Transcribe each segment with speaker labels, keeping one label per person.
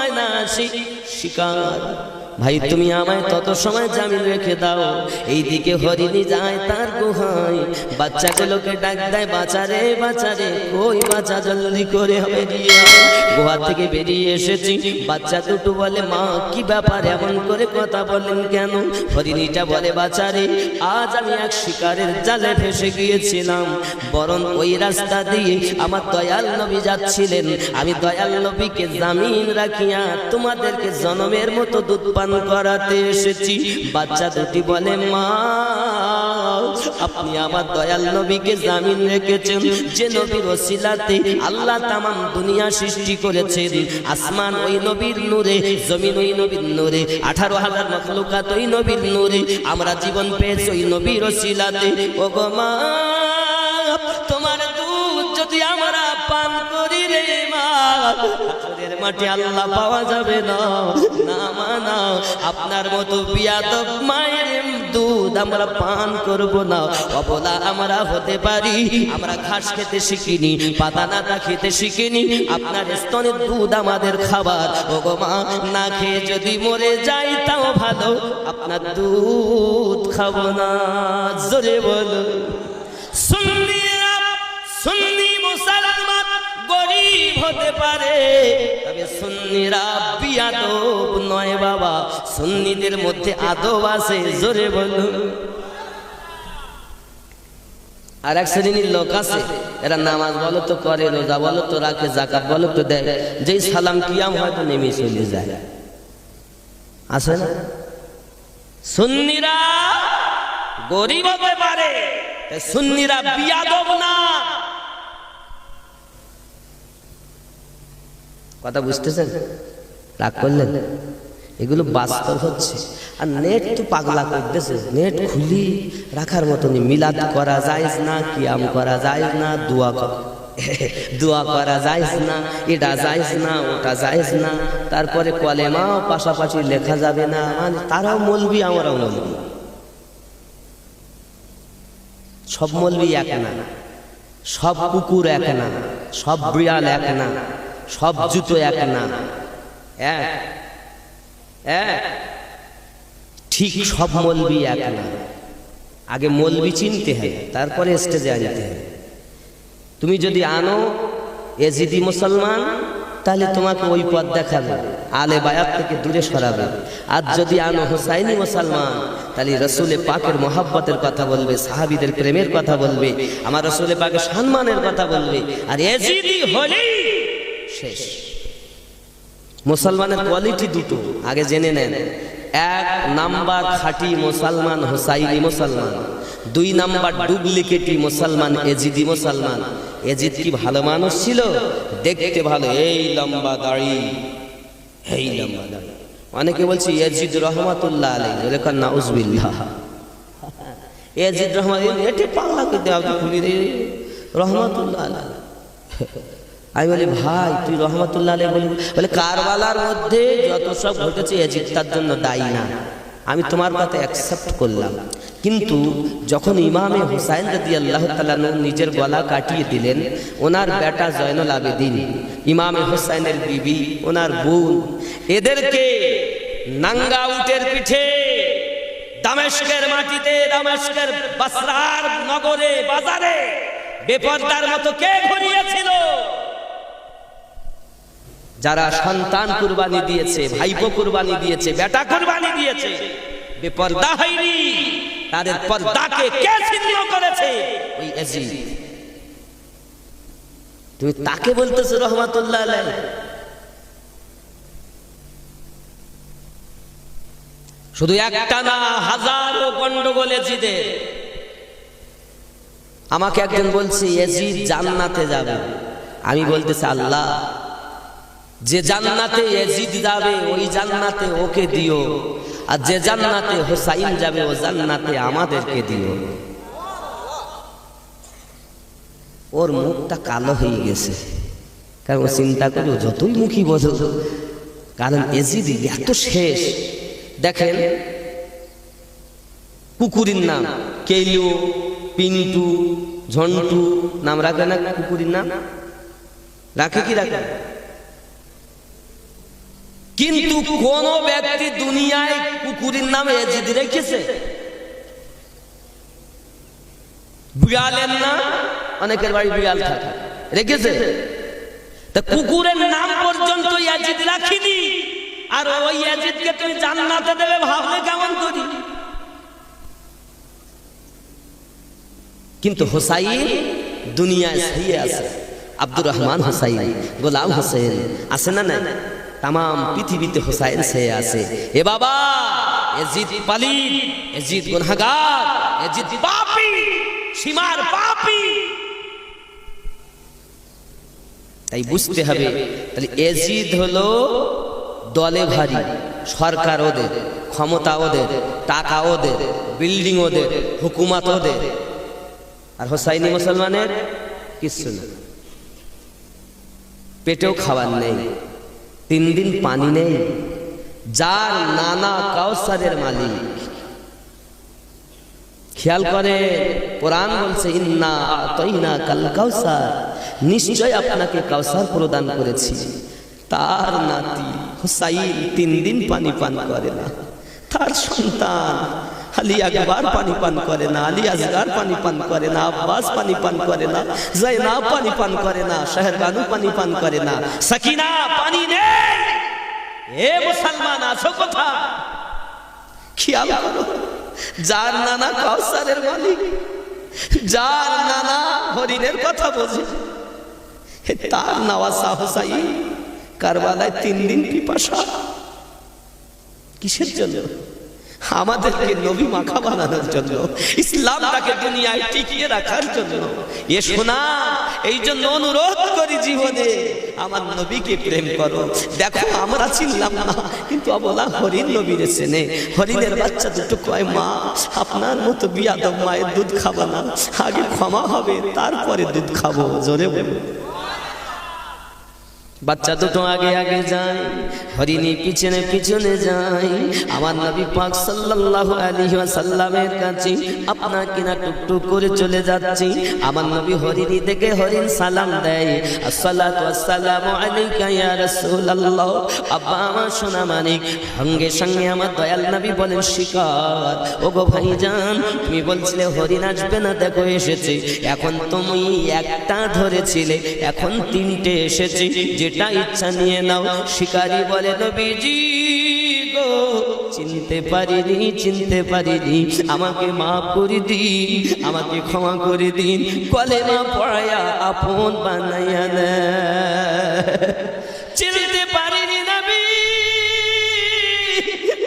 Speaker 1: সময় না আসি শিকার, ভাই তুমি আমায় তত সময় জামিন রেখে দাও। এইদিকে হরিণী যায় তার গুহায়, বাচ্চাগুলোকে ডাক দেয়, বাঁচারে বাঁচারে, ওই বাচ্চা জলদি করে বেরিয়ে আয়। গুহা থেকে বেরিয়ে এসেছি, বাচ্চা দুটো বলে মা কি ব্যাপার এমন করে কথা বলেন কেন? হরিণীটা বলে বাঁচারে, আজ আমি এক শিকারের জালে ফেসে গিয়েছিলাম, বরং ওই রাস্তা দিয়ে আমার দয়াল নবী যাচ্ছিলেন, আমি দয়াল নবীকে জামিন রাখিয়া তোমাদেরকে জনমের মতো দুধ পান করাতে এসেছি। বাচ্চা দুটি বলে মা আপনি আমার দয়াল নবীকে জামিন রেখেছেন, যে নবীর ওসিলাতে আল্লাহ তামাম দুনিয়া সৃষ্টি করেছেন, আসমান ওই নবীর নূরে, জমিন ওই নবীর নূরে, 18,000 মাখলুকাত ওই নবীর নূরে, আমরা জীবন পেয়েছি ওই নবীর ওসিলাতে। ও গো মা তোমার দুধ যদি আমরা পান করি রে মা, হাসরের মাঠে আল্লাহ পাওয়া যাবে না, না মানা আপনার মতো বিয়াদব মায়ের দুধ আমরা পান করব না। অবলা আমরা হতে পারি, আমরা ঘাস খেতে শিখিনি, পাতা নাতা খেতে শিখিনি, আপনার স্তনের দুধ আমাদের খাবার। ও গো মা না খেয়ে যদি মরে যাই তাও ভালো, আপনার দুধ খাবো না। জোরে বলো। সুন্নি মুসলমান গরিব হতে পারে, তবে সুন্নিরা বিয়াদব নয় বাবা, সুন্নিদের মধ্যে আদব আছে। জোরে বলো। আর এক শ্রেণীর লোক আছে, এরা নামাজ বলো তো করে, রোজা বলো তো রাখে, যাকাত বলো তো দেয়, যেই সালাম কিয়াম হয়তো নেমে চলে যায়, আছে না? সুন্নিরা গরিব হতে পারে, সুন্নিরা বিয়াদব না। কথা বুঝতেছেন? রাগ করলেন? এগুলো বাস্তব হচ্ছে। আর নেট তো পাগলা করতেছে, নেট খুলি রাখার মতনই। মিলাদ করা জায়েজ না, কিয়াম করা জায়েজ না, দোয়া করা জায়েজ না, এটা জায়েজ না, ওটা জায়েজ না, তারপরে কলেমাও পাশাপাশি লেখা যাবে না। মানে তারাও মৌলবি, আমরাও মৌলবি। সব মৌলবি এক না, সব কুকুর এক না, সব বিড়াল এক না, সব জুতো এক না, ঠিক সব মৌলবি এক না। আগে মৌলবি চিনতে হয়, তারপরে স্টেজে আনতে হয়। তুমি যদি আনো এজিদি মুসলমান, তাহলে তোমাকে ওই পথ দেখাবে, আলে বায়াত থেকে দূরে সরাবে। আর যদি আনো হুসাইনি মুসলমান, তাহলে রসুলে পাকের মোহাব্বতের কথা বলবে, সাহাবীদের প্রেমের কথা বলবে, আমার রসুলে পাকের সম্মানের কথা বলবে। আর এজিদি হলেই শেষ। মুসলমানের কোয়ালিটি দুটো আগে জেনে নেন। 1 নাম্বার খাঁটি মুসলমান হুসাইনি মুসলমান, 2 নাম্বার ডুপ্লিকেটি মুসলমান এজিদি মুসলমান। এজিদ কি ভালো মানুষ ছিল? দেখতে ভালো, এই লম্বা দাড়ি, এই লম্বা দাড়ি। অনেকে বলছে এজিদ রহমাতুল্লাহ আলাইহি, বলেন নাউজুবিল্লাহ। এজিদ রহমাতুল্লাহ এটি পাগলা করতে হবে, খুলি রে রহমাতুল্লাহ আলাইহি। আমি বলি ভাই তুই রহমাতুল্লাহ আলাইহি বলি, বলে কারবালার মধ্যে যত সব ঘটেছে এজিদ তার জন্য দায়ী না। আমি তোমার কথা অ্যাকসেপ্ট করলাম, কিন্তু যখন ইমামে হুসাইন রাদিয়াল্লাহু তাআলা নিজের গলা কাটিয়ে দিলেন, ওনার বেটা জয়নুল আবেদিন, ইমামে হুসাইনের বিবি, ওনার বোন, এদেরকে নাঙ্গা উটের পিঠে দামেস্কের মাটিতে, দামেস্কের বাসরার নগরে বাজারে বেপরদার মতো কে ঘুরিয়েছিল? যারা সন্তান কুরবানি দিয়েছে, ভাইপো কুরবানি দিয়েছে, বেটা কুরবানি দিয়েছে, বেপরদা হয়নি, তাদের পর্দাকে কে ছিন্ন করেছে? ওই এজিদ। তুমি তাকে বলতেছো রহমাতুল্লাহ আলাইহি? শুধু একটা না, হাজারো গন্ডগোল এজিদের। আমাকে একজন বলছে এজিদ জান্নাতে যাবে। আমি বলতেছি আল্লাহ, যে জান্নাতে এজিদ যাবে ওই জান্নাতে ওকে দিও, আর যে জান্নাতে হুসাইন যাবে ও জান্নাতে আমাদেরকে দিও। ওর মুখটা কালো হয়ে গেছে, কারণ ও চিন্তা করে যতই মুখী বোঝো, কারণ এজিদ এত শেষ। দেখেন কুকুরের নাম কেলু, পিন্টু, ঝন্টু নাম রাখে না? কুকুরের নাম রাখে কি রাখে? কিন্তু কোন ব্যক্তি দুনিয়ায় কুকুরের নামে এজিদ রেখেছে? বিড়ালের নাম, অনেকের বাড়ি বিড়াল থাকে, রেখেছে? তা কুকুরের নাম পর্যন্ত এজিদ রাখিনি, আর ওই এজিদকে তুমি জান্নাতে দেবে ভাবলে কেমন করি? কিন্তু হোসাইন দুনিয়ায় ছড়িয়ে আছে। আব্দুর রহমান হোসাইন, গোলাম হোসেন আছে না? নাই। তাম পৃথিবীতে হোসাইন ছেয়ে আছে। এ বাবা, এজিদ পালিত, এজিদ গুনাহগার, এজিদ পাপী, সীমার পাপী। তাই বুঝতে হবে, তাহলে এজিদ হলো দলে ভারী, সরকার ওদের, ক্ষমতা ওদের, টাকা ওদের, বিল্ডিং ওদের, হুকুমত ওদের। আর হোসাইনি মুসলমানের কিছু না, পেটেও খাবার নেই, 3 দিন পানি নেই, যার নানা কাউসারের মালিক। খেয়াল করে, কোরআন বলছে ইন্না আতাইনা কাল কাউসার, নিশ্চয় আপনাকে কাউসার প্রদান করেছি। তার নাতি হুসাইন 3 দিন পানি পান করে না, তার সন্তান আলী আকবর পানি পান করে না, আলী আসগার পানি পান করে না, আব্বাস পানি পান করে না, জাইনাব পানি পান করে না, শাহরবানু পানি পান করে না, সাকিনা পানি নেই। এ মুসলমান আছো কোথায়? খেয়াল করো, যার নানা কাউসারের মালিক, যার নানা হরিণের কথা বোঝে, তার নওয়াসা হোসাইন কারবালায় 3 দিন পিপাসা। কিসের জন্য? আমাদেরকে নবী মাখা বানানোর জন্য, ইসলামটাকে দুনিয়ায় টিকিয়ে রাখার জন্য। এ শোনা, এই জন্য অনুরোধ করি জীবনে আমার নবীকে প্রেম করো। দেখো আমরা চিনলাম না, কিন্তু অবলা হরিণ নবীরে চেনে। হরিণের বাচ্চা দুটো কয়, মা আপনার মতো বিয়াদব মায়ের দুধ খাবো না, আগে ক্ষমা হবে তারপরে দুধ খাবো। জোরে বলো। বাচ্চা দুটো আগে আগে যায়, হরিণী পিছনে পিছনে যায়। আমার নবী পাক সাল্লাল্লাহু আলাইহি ওয়াসাল্লামের কাছে আপনার কিনা টুকটুক করে চলে যাচ্ছে। আমার নবী হরিণী থেকে হরিণ সালাম দেয়, আসসালাতু ওয়াসসালামু আলাইকা ইয়া রাসূলুল্লাহ। আব্বা আমার সোনা মানিক, সঙ্গে সঙ্গে আমার দয়াল নবী বলেন, শিকার ওগো ভাইজান, তুমি বলছিলে হরিণ আসবে না, দেখো এসেছে। এখন তুমি একটা ধরেছিলে, এখন 3টে এসেছে, যেটা ইচ্ছা নিয়ে নাও। শিকারী বলে, নবীজি গো, চিনতে পারিনি, চিনতে পারিনি, আমাকে মাফ করে দিন, আমাকে ক্ষমা করে দিন, কলেমা পড়ায়া আপন বানাইয়া না। চিনতে পারিনি নবী,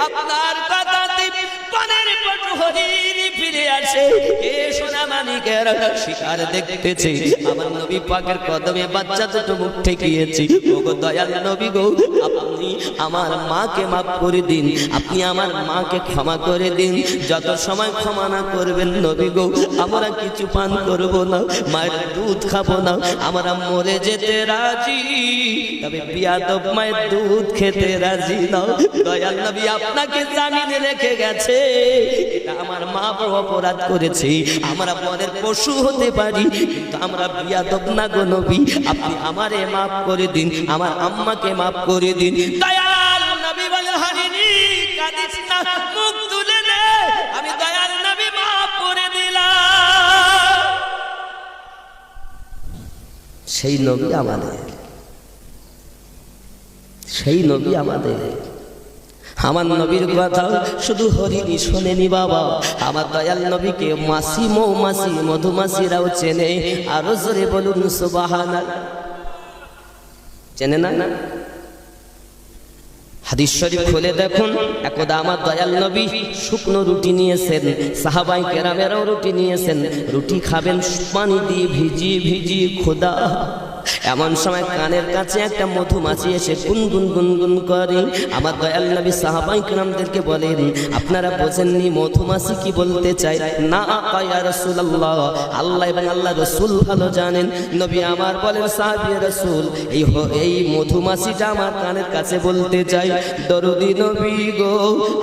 Speaker 1: আপনার কথাতে পানের পটু হরিণ ফিরে আসে। এ সোনা মানিকের শিকার দেখতেছে, আমার নবী পাকের কদমে বাচ্চা দুটো মুখ ঠেকিয়েছি। ওগো দয়াল নবী গো, আপনি আমার মাকে মাফ করে দিন, আপনি আমার মাকে ক্ষমা করে দিন। যত সময় ক্ষমা না করবেন নবী গো, আমরা কিছু পান করব না, মায়ের দুধ খাবো না, আমরা মরে যেতে রাজি, তবে বিয়াদব মায়ের দুধ খেতে রাজি না। দয়াল নবী আপনাকে জামিনে রেখে গেছে, এটা আমার মা বড় অপরাধ করেছে, আমরা পরের পশু হতে পারি, কিন্তু আমরা বিয়াদব না গো নবী, আপনি আমারে মাফ করে দিন, আমার আম্মাকে মাফ করে দিন। দয়াল নবী বলে, হরিণী কাঁদিস না, মুখ তুলে নে, আমি দয়াল নবী মাফ করে দিলাম। সেই নবী আমাদের, সেই নবী আমাদের। আমার নবীর কথা শুধু হরিণী শোনেনি বাবা, আমার দয়াল নবীকে মাসি, মৌমাছি, মধুমাছিরাও চেনে। আরো জোরে বলুন সুবহানাল্লাহ। চেনে না? হাদিস শরীফ খুলে দেখুন, একদা আমার দয়াল নবী শুকনো রুটি নিয়েছেন, সাহাবাই কেরামেরাও রুটি নিয়েছেন, রুটি খাবেন পানি দিয়ে ভিজিয়ে ভিজিয়ে খোদা। এমন সময় কানের কাছে একটা মধুমাছি এসে গুনগুন গুনগুন করে। আমার দয়াল নবী সাহাবায়ে কেরামদেরকে বলেন, আপনারা বোঝেননি মধুমাছি কি বলতে চায়? না ইয়া রাসূলুল্লাহ, আল্লাহ এবং আল্লাহ রাসূল ভালো জানেন। নবী আমার বলেন, সাহাবী রাসূল, এই মধুমাছিটা আমার কানের কাছে বলতে চাই, দরদি নবী গো,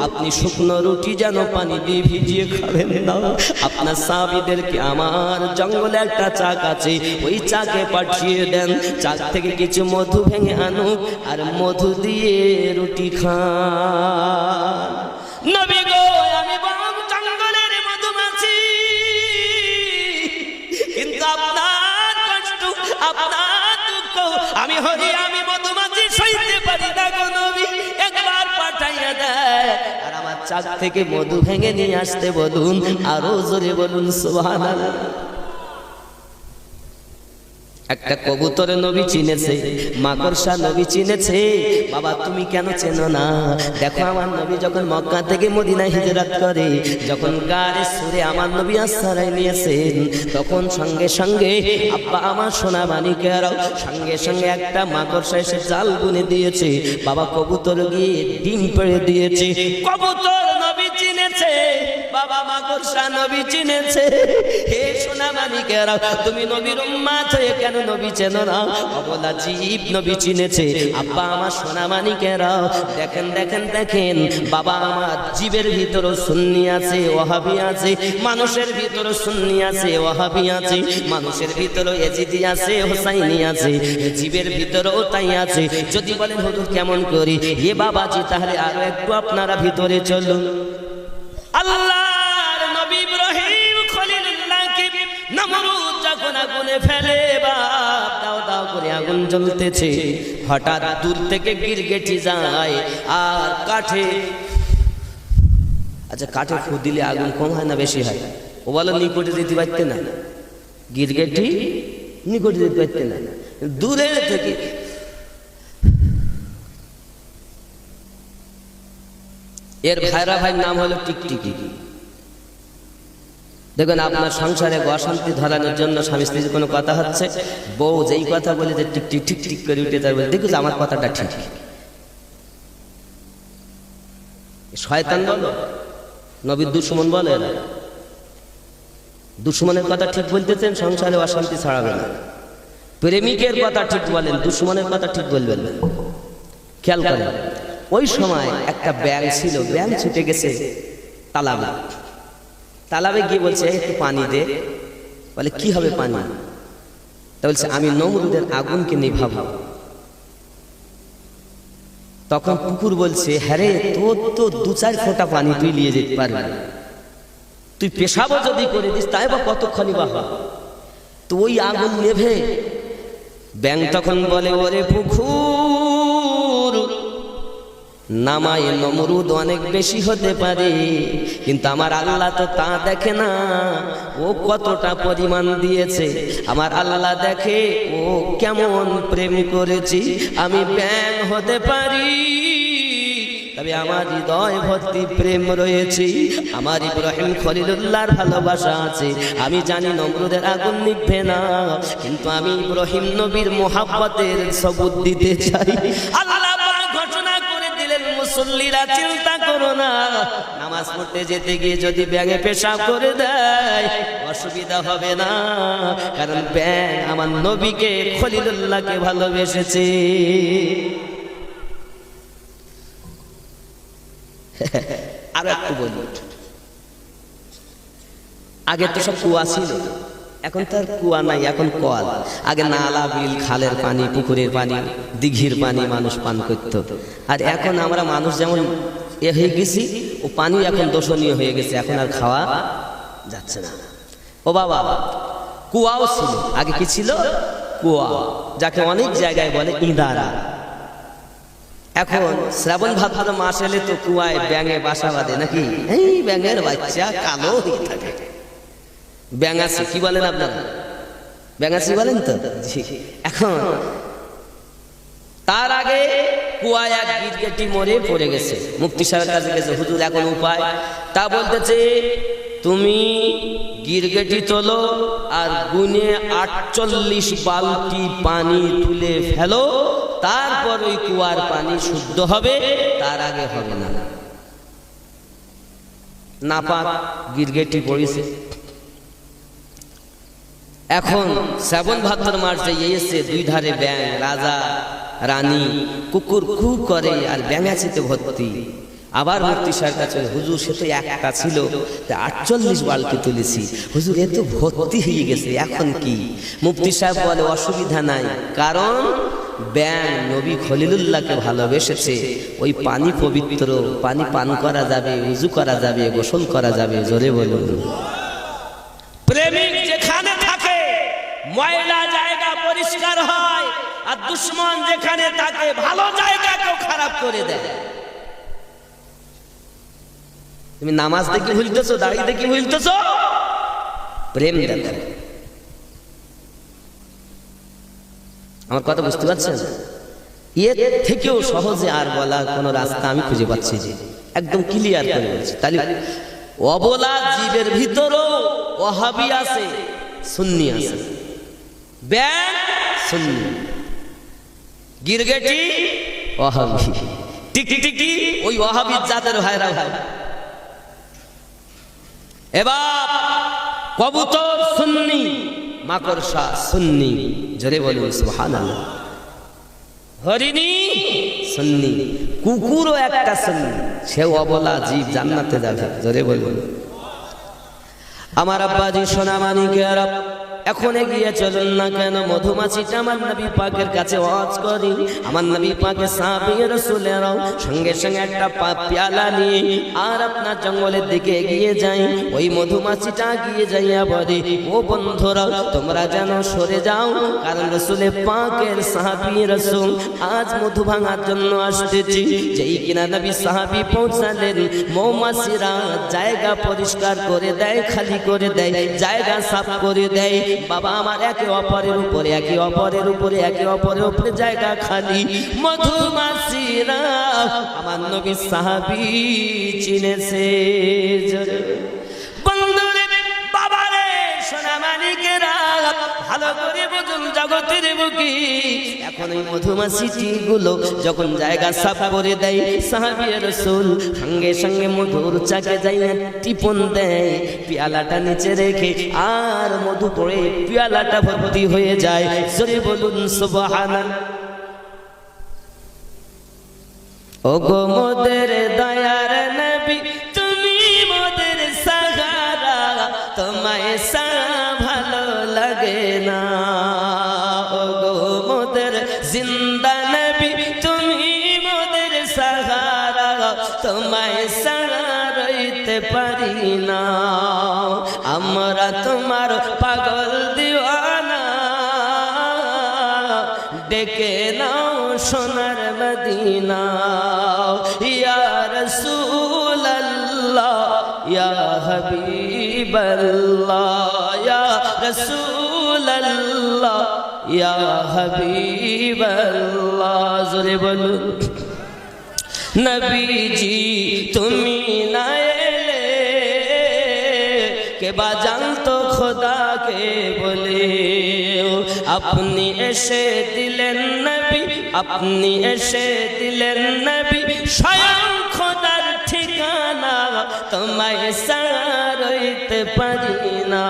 Speaker 1: আপনি শুকনো রুটি যেন পানি দিয়ে ভিজিয়ে খাবেন না। আপনার সাহাবীদেরকে আমার জঙ্গলে একটা চাক আছে, ওই চাকে পাঠিয়ে দেন, চাক থেকে কিছু মধু ভেঙে আনুক আর মধু দিয়ে রুটি খান। নবী গো, আমি বরং জঙ্গলের মধুমাছি, কিন্তু আপনার কষ্ট, আপনার দুঃখ আমি হরি, আমি মধুমাছি সইতে পারি না গো নবী, একবার পাঠাইয়া দেয় আর আমার চাক থেকে মধু ভেঙে নিয়ে আসতে বলুন। আরো জোরে বলুন সুবহানাল্লাহ। একটা কবুতর নবী চিনেছে, মাকড়সা নবী চিনেছে। বাবা তুমি কেন চেনো না? দেখো আমার নবী যখন মক্কা থেকে মদিনায় হিজরত করে, যখন গারে সুরে আমার নবী আশ্রয় নিয়েছেন, তখন সঙ্গে সঙ্গে আব্বা আমার সোনা মানিকেরাও সঙ্গে সঙ্গে একটা মাকড়সা এসে জাল বুনে দিয়েছে। বাবা কবুতর গিয়ে ডিম পেড়ে দিয়েছে। কবুতর নবী চিনেছে, বাবা মাকড়সা নবী চিনেছে। হে সোনা মানিকেরাও, তুমি নবীর উম্মত হয়ে কেন নবী চেনো না? অবলা জীব নবী চিনেছে। আব্বা আমার সোনা মানিকেরাও, দেখেন দেখেন দেখেন, বাবা আমার জীবের ভিতরও সুন্নি আছে, ওয়াহাবি আছে, মানুষের ভিতরও সুন্নি আছে, ওয়াহাবি আছে, মানুষের ভিতরও এজিদি আছে, হোসাইনি আছে, জীবের ভিতরও তাই আছে। যদি বলেন হুজুর কেমন করি, এ বাবাজি তাহলে আরো একটু আপনারা ভিতরে চলুন। আল্লাহর নবী ইব্রাহিম খলিলুল্লাহকে নমরুদ যখন আগুনে ফেলে, বাপ দাও দাও করে আগুন জ্বলতেছে, হঠাৎ দূর থেকে গিরগিটি যায় আর কাঠে, আচ্ছা কাঠে ফু দিলে আগুন কম হয় না বেশি হয়? ও বলো নিকটে যেতে পারতে না, গিরগিটি নিকটে যেতে পারতে না, দূরে থেকে। এর ভাইরা ভাইয়ের নাম হলো টিকটিকি। দেখুন আপনার সংসারে অশান্তি ধরানোর জন্য স্বামী স্ত্রীর কোনো কথা হচ্ছে, বউ যেই কথা বলে যে টিকটিক ঠিক ঠিক করে উঠে তার বলে দেখুন আমার কথাটা ঠিক। শয়তান বলো, নবীর দুশমন বলে, দুশমনের কথা ঠিক বলতেছেন, সংসারে অশান্তি ছড়াবে না। প্রেমিকের কথা ঠিক বলেন, দুশমনের কথা ঠিক বলবেন না। খেয়াল করেন, ওই সময় একটা ব্যাঙ ছিল, ব্যাঙ ছুটে গেছে তালাবে। তালাবে গিয়ে বলছে একটু পানি দে। বলে কি হবে পানি? তা বলছে আমি নমরুদের আগুনকে নিভাবো। তখন কুকুর বলছে হ্যাঁ রে, তোর তো 2-4 ফোঁটা পানি তুই নিয়ে যেতে পারবি, তুই পেশাবো যদি করে দিস তাই বা কতক্ষণই বা হবে, তো ওই আগুন নেভে। ব্যাঙ তখন বলে ওরে পুকুর, নামায় নমরুদ অনেক বেশি হতে পারে, কিন্তু আমার আল্লাহ তো তা দেখে না, ও কতটা পরিমাণ দিয়েছে। আমার আল্লাহ দেখে ও কেমন প্রেম করেছি। আমি ব্যাঙ হতে পারি, তবে আমার হৃদয় ভর্তি প্রেম রয়েছে, আমার ইব্রাহিম খলিলুল্লাহর ভালোবাসা আছে। আমি জানি নমরুদের আগুন নিভবে না, কিন্তু আমি ইব্রাহিম নবীর মোহাব্বতের সবুত দিতে চাই। আল্লাহ ঘোষণা করে দিলেন, মুসল্লিরা চিন্তা করো না, নামাজ পড়তে যেতে গিয়ে যদি ব্যাঙে পেশাব করে দেয় অসুবিধা হবে না, কারণ ব্যাঙ আমার নবীকে খলিলুল্লাহকে ভালোবেসেছে। আরো একটু বলি, আগে তো সব কুয়া ছিল, এখন তার কুয়া নাই, এখন কল। আগে নালা, বিল, খালের পানি, পুকুরের পানি, দিঘির পানি মানুষ পান করত। আর এখন আমরা মানুষ যেমন এ হয়ে গেছি, ও পানি এখন দূষণীয় হয়ে গেছে, এখন আর খাওয়া যাচ্ছে না। ও বাবা, কুয়াও ছিল আগে। কি ছিল? কুয়া, যাকে অনেক জায়গায় বলে ইঁদারা। এখন শ্রাবণ ভাদ্র মাস এলে তো কুয়ায় ব্যাঙে বাসা বাঁধে নাকি? এই ব্যাঙের বাচ্চা কালো হয়ে থাকে। ব্যাঙাছি কি বলেন আপনারা? ব্যাঙাছি বলেন তো? এখন তার আগে কুয়ায় এক গিরগিটি মরে পড়ে গেছে, মুফতি সাহেবের কাছে গেছে, হুজুর এখন উপায়? তা বলতেছে তুমি গিরগিটি তোলো আর গুনে 48 বালতি পানি তুলে ফেলো, তারপর ওই কুয়ার পানি শুদ্ধ হবে, তার আগে হবে না। নাপাক গিরগিটি পড়েছে। এখন শ্রাবণ ভাদ্র মাস যে এসে, দুই ধারে ব্যাঙ, রাজা রানী, কুকুর কু করে আর ব্যাঙাচিতে ভর্তি। আবার মুফতি সাহেব কাছে, হুজুর সে তো একটা ছিল, 48 বালতি তুলেছি, হুজুর এ তো ভর্তি হয়ে গেছে, এখন কি? মুফতি সাহেব বলে অসুবিধা নাই, কারণ ব্যাং নবী খলিলুল্লাহকে ভালোবেসেছে, ওই পানি পবিত্র, পানি পান করা যাবে, উজু করা যাবে, গোসল করা যাবে। জোরে বলুন। প্রেমিক যেখানে থাকে ময়লা জায়গা পরিষ্কার হয়, আর দুশ্মন যেখানে থাকে ভালো জায়গাকেও খারাপ করে দেয়। তুমি নামাজ দেখে ভুলতেছো, দাড়ি দেখে ভুলতেছো, প্রেম দেখো। আমার কথা বুঝতে পারছেন? এর থেকেও সহজে আর বলার কোন রাস্তা আমি খুঁজে পাচ্ছি যে একদম ক্লিয়ার করে বলছি। তাহলে অবলা জীবের ভিতরও ওয়াহাবি আছে, সুন্নি আছে, ব্যাং সুন্নি, গিরগেটি ওয়াহাবি, টিকটিকি ওই ওয়াহাবির জাতের ভাইরা ভাই। এবার কবুতর সুন্নি, মাকড়সা সুন্নি। জোরে বলুন সুবহানাল্লাহ। হরিণী সুন্নি, কুকুরও একটা সুন্নি, সেও অবলা জীব, জান্নাতে যাবে। জোরে বলুন। আমার আব্বাজি সোনা মানিকেরা, এখন এগিয়ে চলুন না কেন, মধুমাছিটা আমার নবী পাকের কাছে ওয়াজ করি। আমার নবী পাকের সাহাবী রাসূলেরাও সঙ্গে সঙ্গে একটা পেয়ালা নিয়ে আর আপনার জঙ্গলের দিকে এগিয়ে যাই। ওই মধুমাছিটা এগিয়ে যাইয়া বলে, ও বন্ধুরা তোমরা যেন সরে যাও, কারণ রাসূলে পাকের সাহাবী রাসূল আজ মধু ভাঙার জন্য আসতেছি। যেই কিনা নবী সাহাবী পৌঁছালেন, মৌমাছিরা জায়গা পরিষ্কার করে দেয়, খালি করে দেয়, জায়গা সাফ করে দেয়। বাবা আমার একে অপরের উপরে, একে অপরের উপরে, একে অপরের উপরে জায়গা খালি। মধুমাছিরা আমার নবী সাহাবী চিনেছে। বন্ধুরে বাবারে সোনা মানিকেরা, ভালো করে বুঝুন জগতের বুকে, এখন ওই মধুমাছিটি গুলো যখন জায়গা সাফ করে দেয়, সাহাবী রাসূল সঙ্গে সঙ্গে মধুর চাকে যাইয়া টিপন দেয়, পেয়ালাটা নিচে রেখে আর মধু পড়ে পেয়ালাটা ভর্তি হয়ে যায়। জোরে বলুন সুবহানাল্লাহ। ওগো মোদের দয়ার নবী, তুমি মোদের সাহারা, তোমায় সারা ভালো লাগে না। ওগো মোদের জিন্দা নবী, তুমি মোদের সাহারা, তোমায় সারা রইতে পারি না। আমরা তোমার পাগল দিওয়ানা, ডেকে নাও সোনার মদিনা। ইয়া রাসূলুল্লাহ, ইয়া হাবিবাল্লাহ, ইয়া রাসূলুল্লাহ, ইয়া হাবিবাল্লাহ। জোরে বলুন। নবীজি তুমি না এলে কে বা জানতো খোদাকে বলে, আপনি এসে দিলেন নবী, আপনি এসে দিলেন নবী, স্বয়ং খোদার ঠিকানা, তোমায় ছাড়া রইতে পারি না।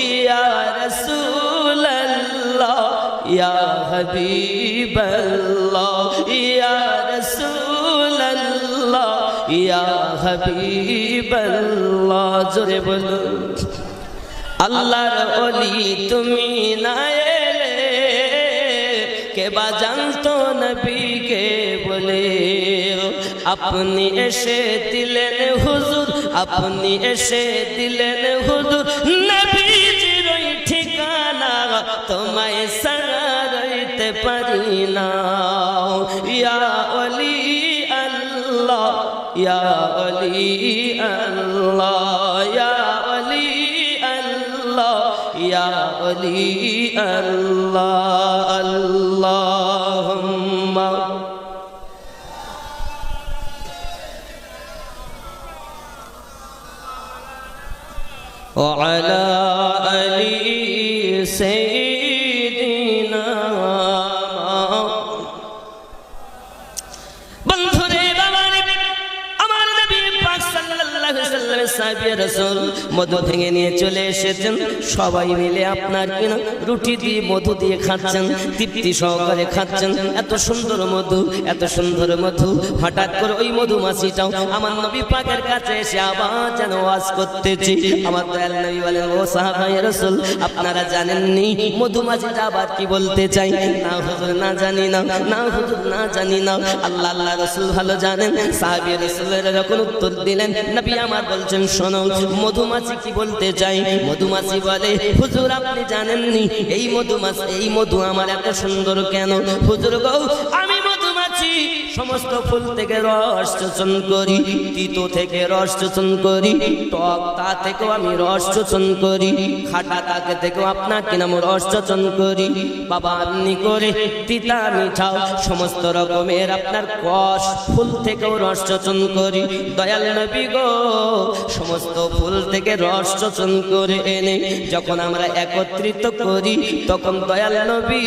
Speaker 1: ইয়া রাসূলুল্লাহ, ইয়া হাবিবাল্লাহ, ইয়া রাসূলুল্লাহ, ইয়া হাবিবাল্লাহ। জোরে বলুন। আল্লাহর ওলি তুমি না এলে কে বা জানতো নবীকে বলে, আপনি এসে দিলেন হুজুর, আপনি এসে দিলেন হুজুর, নবীজির ওই ঠিকানা, তোমায় ছাড়া রইতে পারি না। ইয়া ওলি আল্লাহ, ইয়া ওলি আল্লাহ, ইয়া ওলি আল্লাহ, ইয়া ওলি আল্লাহ। আল্লাহুম্মা وعلى آل سيدنا। বন্ধুরে বাবারে, আমার নবী পাক সাল্লাল্লাহু সাল্লাল্লাহু আলাইহি ওয়াসাল্লামের সাহাবী রাসূল মধু ভেঙে নিয়ে চলে এসেছেন। সবাই মিলে আপনার কিনা রুটি দিয়ে মধু দিয়ে খাচ্ছেন, তৃপ্তি সহকারে খাচ্ছেন। এত সুন্দর মধু, এত সুন্দর মধু। হঠাৎ করে ওই মধুমাছিটাও আমার নবী পাকের কাছে এসে আবার যেন ওয়াজ করতেছে। আমার দয়াল নবী বলেন, ও সাহাবায়ে রাসূল, আপনারা জানেননি মধুমাছিটা আবার কি বলতে চাই? না হুজুর, না জানি না। না হুজুর, না জানি না। আল্লাহ আল্লাহ রাসূল ভালো জানেন। সাহাবী রাসূলেরা যখন উত্তর দিলেন, নবী আমার বলছেন, শোনো মধুমাছি কি বলতে চাই। মধুমাছি বলে, হুজুর আপনি জানেননি এই মধুমাছি, এই মধু আমার এত সুন্দর কেন? হুজুর গো, আমি মধুমাছি সমস্ত ফুল থেকে রস শোষণ করি, তিতো থেকে রস শোষণ করি, টক তা থেকেও আমি রস শোষণ করি, খাটা তাকে থেকেও আপনাকে নাম রস শোষণ করি। বাবা আপনি করে তিতা মিঠাও সমস্ত রকমের আপনার কষ ফুল থেকেও রস শোষণ করি। দয়াল নবী গো, সমস্ত ফুল থেকে রস শোষণ করে এনে যখন আমরা একত্রিত করি, তখন দয়াল নবী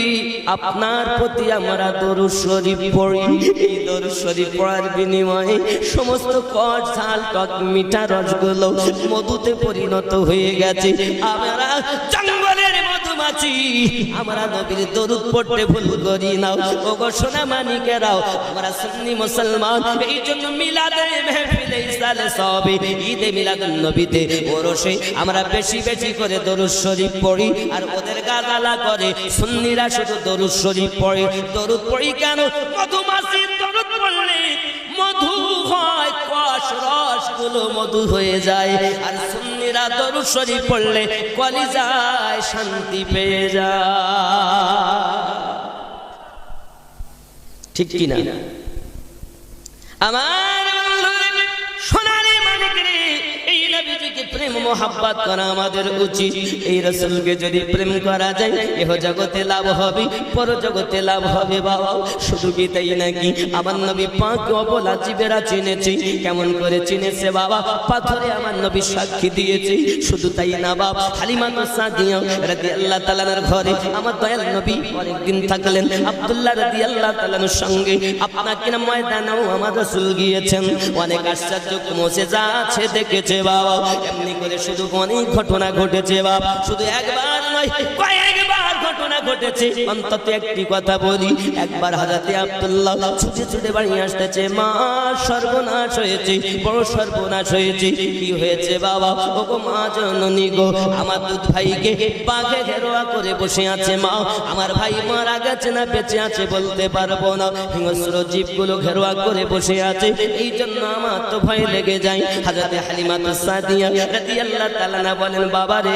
Speaker 1: আপনার প্রতি আমরা দরুদ শরীফ পড়ি। এই দরুদ শরীফ পড়ার বিনিময়ে সমস্ত কষ ঝাল টক মিঠা রসগুলো মধুতে পরিণত হয়ে গেছে। আমরা জঙ্গলের মধুমাছি, আমরা নবীর দরুদ পড়তে ভুল করি না। ওগো সোনা মানিকেরাও, আমরা সুন্নি মুসলমান, এই জন্য মিলাদে মাহফিলে ইসালে সবে ঈদে মিলাদুন নবীতে ওরসে আমরা বেশি বেশি করে দরুদ শরীফ পড়ি। আর ওদের গালালা করে সুন্নিরা শুধু দরুদ শরীফ পড়ে। দরুদ পড়ি কেন? মধুমাছি দরুদ পড়লে মধু হয়, কষ রসগুলো মধু হয়ে যায়। আর সুন্নিরা দরুদ শরীফ পড়লে কলিজায় শান্তি পেয়ে যায়। ঠিক কি না? আমার সোনারে মানিকরে, এই নবীজিকে প্রেম মোহাব্বত করা আমাদের উচিত। এই রাসূলকে যদি প্রেম করা যায়, এহ জগতে লাভ হবে, পর জগতে লাভ হবে। বাবা শুধু কি তাই নাকি? আমার নবী পাক অবলা জীবেরা চিনেছে। কেমন করে চিনেছে বাবা? পাথরে আমার নবী সাক্ষী দিয়েছে। শুধু তাই না বাবা, হালিমা সাদিয়া রাদিয়াল্লাহু তাআলার ঘরে আমার দয়াল নবী অনেকদিন থাকলেন। আব্দুল্লাহ রাদিয়াল্লাহু তাআলার সঙ্গে আপনাকে না ময়দানেও আমার রাসূল গিয়েছেন। অনেক আশ্চর্য মুজিজা আছে দেখেছে বাবা। এমনি করে শুধু অনেক ঘটনা ঘটেছে বাবা, শুধু একবার নয় কয়েকবার ঘটনা ঘটেছে। অন্তত একটি কথা বলি, একবার হযরতে আব্দুল্লাহ ছুটে ছুটে বাড়ি আসতেছে, মা সর্বনাশ হয়েছে, বড় সর্বনাশ হয়েছে। কি হয়েছে বাবা? ওগো মা জননী গো, আমার দুধ ভাইকে বাঘে ঘেরোয়া করে বসে আছে মা। আমার ভাই মারা গেছে না বেঁচে আছে বলতে পারবো না, হিংস্র জীবগুলো ঘেরোয়া করে বসে আছে। এই জন্য আমার তো ভয় লেগে যায়। হযরতে হালিমা সাদিয়া রাদিয়াল্লাহু তাআলা বলেন, বাবা রে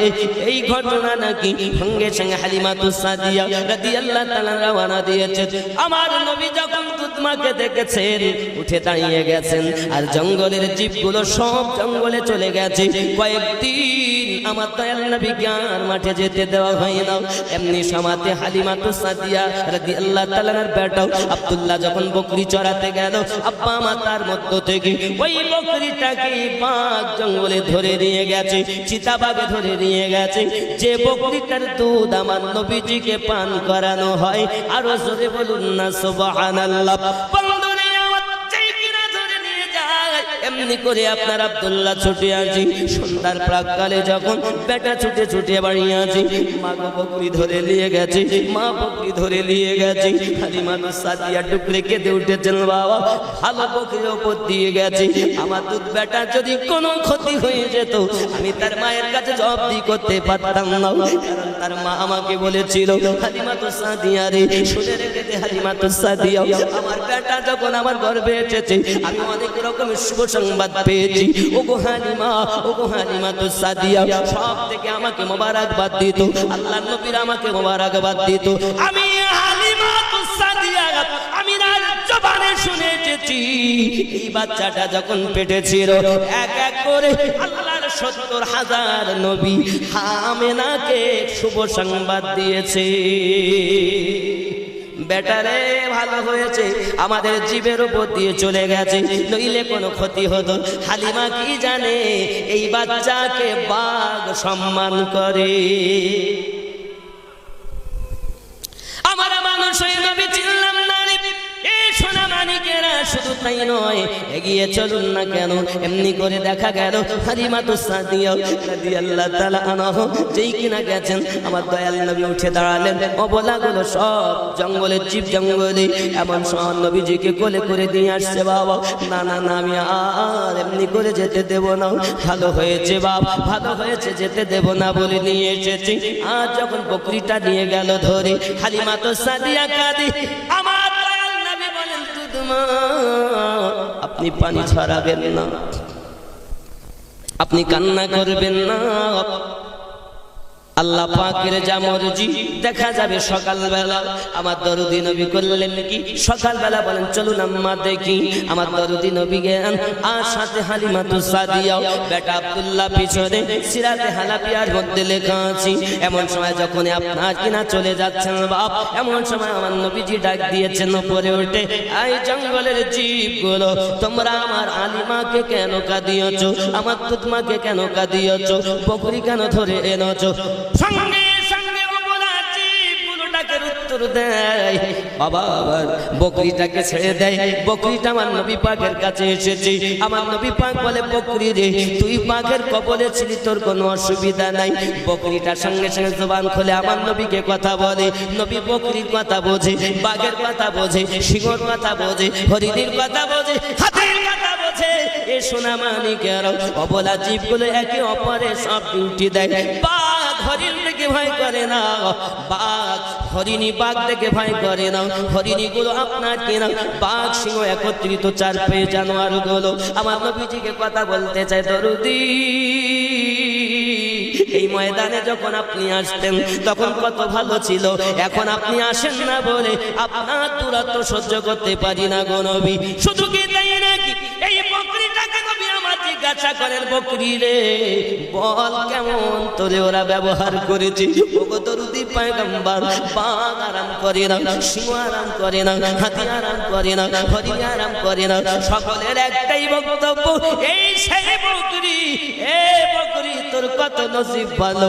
Speaker 1: এই ঘটনা নাকি? সঙ্গে সঙ্গে হালিমা সাদিয়া রাদিয়াল্লাহু তাআলা রওনা দিয়েছে। আমার নবী যখন দুধ মাকে দেখেছেন, উঠে দাঁড়িয়ে গেছেন। আর জঙ্গলের জীবগুলো সব জঙ্গলে চলে গেছে। কয়েকদিন আমার দয়াল নবীকে আর মাঠে যেতে দেওয়া হয় না। এমনি সমাতে হালিমা সাদিয়া রাদিয়াল্লাহু তাআলার বেটা আব্দুল্লাহ যখন বকরি চড়াতে গেল, আব্বা মাতার মধ্য থেকে ওই বকরিটাকে বাঘ জঙ্গলে ধরে নিয়ে গেছে, চিতাবাঘে ধরে নিয়ে গেছে। যে বকরিটার দুধ আমার নবীজিকে পান করানো হয়, আরো জোরে বলুন না সুবহানাল্লাহ। এমনি করে আপনার আব্দুল্লাহ ছুটে আসি। সন্ধ্যার প্রাককালে যখন বেটা ছুটে ছুটে বাড়ি আসি, মা বকরি ধরে নিয়ে গেছে, মা বকরি ধরে নিয়ে গেছে। হালিমা সাদিয়া টুকরে কেঁদে উঠেছেন, বাবা ভালো বকরির ওপর দিয়ে গেছে, আমার দুধ বেটা যদি কোনো ক্ষতি হয়ে যেত, আমি তার মায়ের কাছে জবাবদি করতে পারতাম না। কারণ তার মা আমাকে বলেছিল, হালিমা সাদিয়া রে শুনে রেখে দে, হালিমা সাদিয়া আমার বেটা যখন আমার গর্ভে এসেছে, আমি অনেক রকমের শুভ সংবাদ পেয়েছি। ওগো হালিমা, ওগো হালিমা সাদিয়া সব থেকে আমাকে মোবারকবাদ দিত, আল্লাহর নবীর আমাকে মোবারকবাদ দিত। আমি হালিমা সাদিয়া আমি জবানে শুনে এসেছি, এই বাচ্চাটা যখন পেটে ছিল, এক এক করে আল্লাহর ৭০,০০০ নবী আমেনাকে শুভ সংবাদ দিয়েছে। বেটারে ভালো হয়েছে, আমাদের জীবের উপর দিয়ে চলে গেছে, নইলে কোনো ক্ষতি হতো। হালিমা কি জানে এই বাচ্চাকে বাঘ সম্মান করে। আমার মানুষ নবী চিনলাম না রে, এই সোনা মানিকেরা শুধু তাই নয়, এগিয়ে চলুন না কেন, এমনি করে দেখা গেল হালিমাতুস সাদিয়া রাদিয়াল্লাহু তাআলা আনহা যেই কিনা গেছেন, আমার দয়াল নবী উঠে দাঁড়ালেন। অবলাগুলো সব জঙ্গলের জীব জঙ্গলে এমন সময় নবীজিকে কোলে করে দিয়ে আসছে। বাবা না না না, আমি আর এমনি করে যেতে দেব না, ভালো হয়েছে বাবা, ভালো হয়েছে, যেতে দেব না বলে নিয়ে এসেছি। আর যখন বকরিটা নিয়ে গেল ধরে, হালিমাতুস সাদিয়া কাঁদে। আমার দয়াল নবী বলেন, দুধমা আপনি পানি ছড়াবেন না, আপনি কান্না করবেন না, আল্লাহ পাকের যা মর্জি দেখা যাবে সকালবেলা। আমার দরদি নবী করলেন কি, সকালবেলা বলেন চলুন আম্মা দেখি। আমার দরদি নবী গেলেন, আর সাথে হালিমাতুস সাদিয়া, বেটা আব্দুল্লাহ পিছনে। সিরাতে হালাবিয়ার মধ্যে লেখা আছে, এমন সময় যখন আপনার কিনা চলে যাচ্ছেন বাপ, এমন সময় আমার নবীজি ডাক দিয়েছেন উপরে উঠে, এই জঙ্গলের জীবগুলো, তোমরা আমার আলিমাকে কেন কাঁদিয়েছো, আমার তুতমাকে কেন কাঁদিয়েছো, বকরি কেন ধরে এনেছো? সঙ্গে সঙ্গে জীবগুলোটাকে উত্তর দেয়, বাবা আবার বকরিটাকে ছেড়ে দেয়। বকরিটা আমার নবী পাকের কাছে এসেছে। আমার নবী পাক বলে, বকরি রে, তুই পাকের কবলে ছিলি, তোর কোনো অসুবিধা নাই। বকরিটার সঙ্গে সঙ্গে জবান খুলে আমার নবীকে কথা বলে। নবী বকরির কথা বোঝে, বাঘের কথা বোঝে, সিংহর কথা বোঝে, হরিণীর কথা বোঝে, হাতির কথা বোঝে। এ সোনা মানিকের অবলা জীবগুলো একে অপরের সব ডিউটি দেয়। বাঘ হরিণ দেখে ভয় করে না, বাঘ হরিণী বাঘ দেখে ভয় করে না। হরিণী গুলো আপনার কেনা, বাঘ সিংহ একত্রিত চার পেয়ে জানোয়ার গুলো আমার নবীজিকে কথা বলতে চায়। দরুদি এই ময়দানে যখন আপনি আসতেন তখন কত ভালো ছিল, এখন আপনি আসেন না বলে আপনার দূরত্ব সহ্য করতে পারি না গো নবী। শুধু কি তাই নাকি, এই বকরিটাকে নবী আমার জিজ্ঞাসা করেন, বকরি রে বল কেমন তোরে ওরা ব্যবহার করেছে? ওগো দরুদি পয়গম্বর, বাঘ আরাম করে না, সিংহ আরাম করে না, হাতি আরাম করে না, হরিণ আরাম করে না, সকলের একটাই বক্তব্য, এই সেই বকরি, এই বকরি তোর কত নসিব ভালো,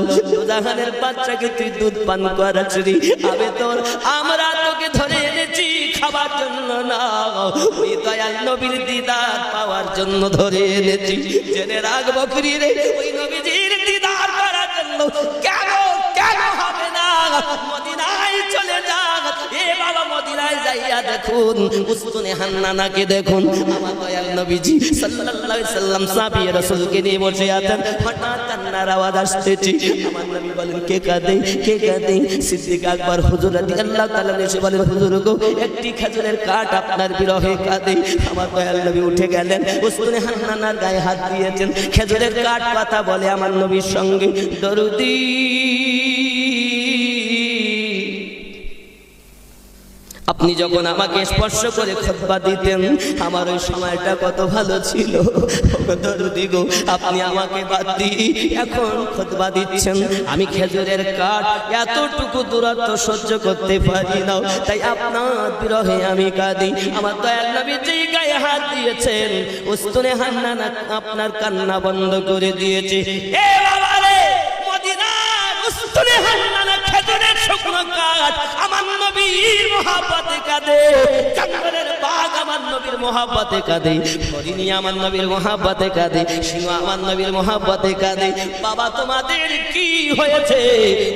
Speaker 1: জাহানের বাচ্চাকে তুই দুধ পান করাচ্ছি। আবে তোর আমরা তোকে ধরে এনেছি খাবার জন্য না, ওই দয়াল নবীর দিদার পাওয়ার জন্য ধরে এনেছি। জেনে রাখ বকরি রে, ওই নবীজির দিদার করার জন্য কেন কেন হবে না, মদিনায় চলে যা। এ বাবা মদিনায় যাইয়া দেখুন, উস্তুনে হান্নানাকে দেখুন। আমার দয়াল নবীজি সাল্লাল্লাহু আলাইহি সাল্লাম সাহাবী রাসূলকে নিয়ে বসে আছেন, হঠাৎ কান্নার আওয়াজ আসতেছে। আমার নবী বলেন, কে কাঁদে, কে কাঁদে? সিদ্দিক আকবর হুজুর রাদিয়াল্লাহু তাআলা এসে বলেন, হুজুর গো, একটি খেজুরের কাঠ আপনার বিরহে কাঁদে। আমার দয়াল নবী উঠে গেলেন, উস্তুনে হান্নানার গায়ে হাত দিয়েছেন, খেজুরের কাঠ কথা বলে আমার নবীর সঙ্গে। দরুদি আপনি যখন আমাকে স্পর্শ করে খুতবা দিতেন, আমার ওই সময়টা কত ভালো ছিল। দরুদি গো, আপনি আমাকে বাদ দিয়ে এখন খুতবা দিচ্ছেন, আমি খেজুরের কাঠ এতটুকু দূরত্ব সহ্য করতে পারি না, তাই আপনার বিরহে আমি কাঁদি। আমার দয়াল নবী যেই গায়ে হাত দিয়েছেন, উস্তুনে হান্নানা আপনার কান্না বন্ধ করে দিয়েছে। এ বাবা রে, মদিনার উস্তুনে হান্নানা খেজুরের শুকনো কাঠ আমার নবীর মহব্বতে কাঁদে, জঙ্গলের বাঘ আমার নবীর মহব্বতে কাঁদে, হরিণী আমার নবীর মহব্বতে কাঁদে, সিংহ আমার নবীর মহব্বতে কাঁদে। বাবা তোমাদের কি হয়েছে?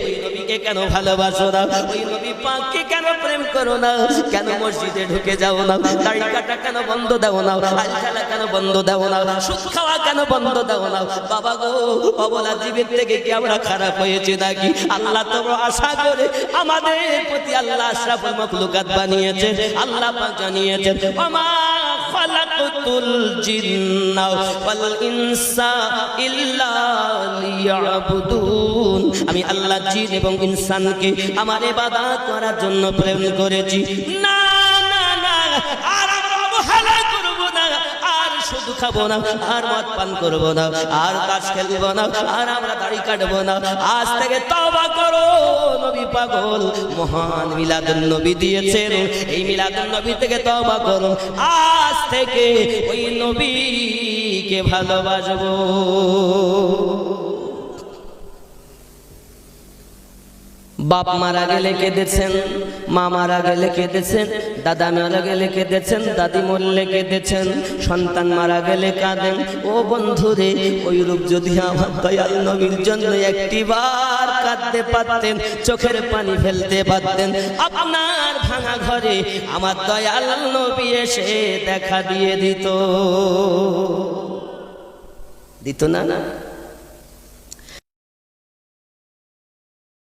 Speaker 1: ওই নবীকে কেন ভালোবাসো না? ওই নবী পাককে কেন প্রেম করো না? কেন মসজিদে ঢুকে যাও না? দাড়ি কাটা কেন বন্ধ দাও না? আল খেলা কেন বন্ধ দাও না? সুদ খাওয়া কেন বন্ধ দাও না? বাবা গো, অবলা জীবের থেকে কি আমরা খারাপ হয়েছে নাকি? আল্লাহ তো আশা করে আমাদের প্রতি আল্লাহ আশরাফুল মাখলুকাত বানিয়েছে। আল্লাহ পাক জানিয়েছেন, ওমা খালাকাতুল জিন্না ওয়াল ইনসা ইল্লা লিয়াবুদুন, আমি আল্লাহ জিন এবং ইনসানকে আমার ইবাদত করার জন্য প্রেরণ করেছি। না না না, আর আমরা অবহেলা করব না, আর শুধু খাবো না, আর মদ পান করবো না, আর তাস খেলবো না, আর আমরা দাড়ি কাটবো না। আজ থেকে তওবা করো। নবী পাগল মহান মিলাদুন নবী দিয়েছেন, এই মিলাদুন নবী থেকে তওবা করো। আজ থেকে ওই নবীকে ভালোবাসবো। বাপ মারা গেলে কেঁদেছেন, মা মারা গেলে কেঁদেছেন, দাদা মারা গেলে কেঁদেছেন, দাদি মরলে কেঁদেছেন, সন্তান মারা গেলে কাঁদেন। ও বন্ধুরে, ওই রূপ যদি আমার দয়াল নবীর জন্য একটিবার কাঁদতে পারতেন, চোখের পানি ফেলতে পারতেন, আপনার ভাঙা ঘরে আমার দয়াল নবী এসে দেখা দিয়ে দিত, দিত না? না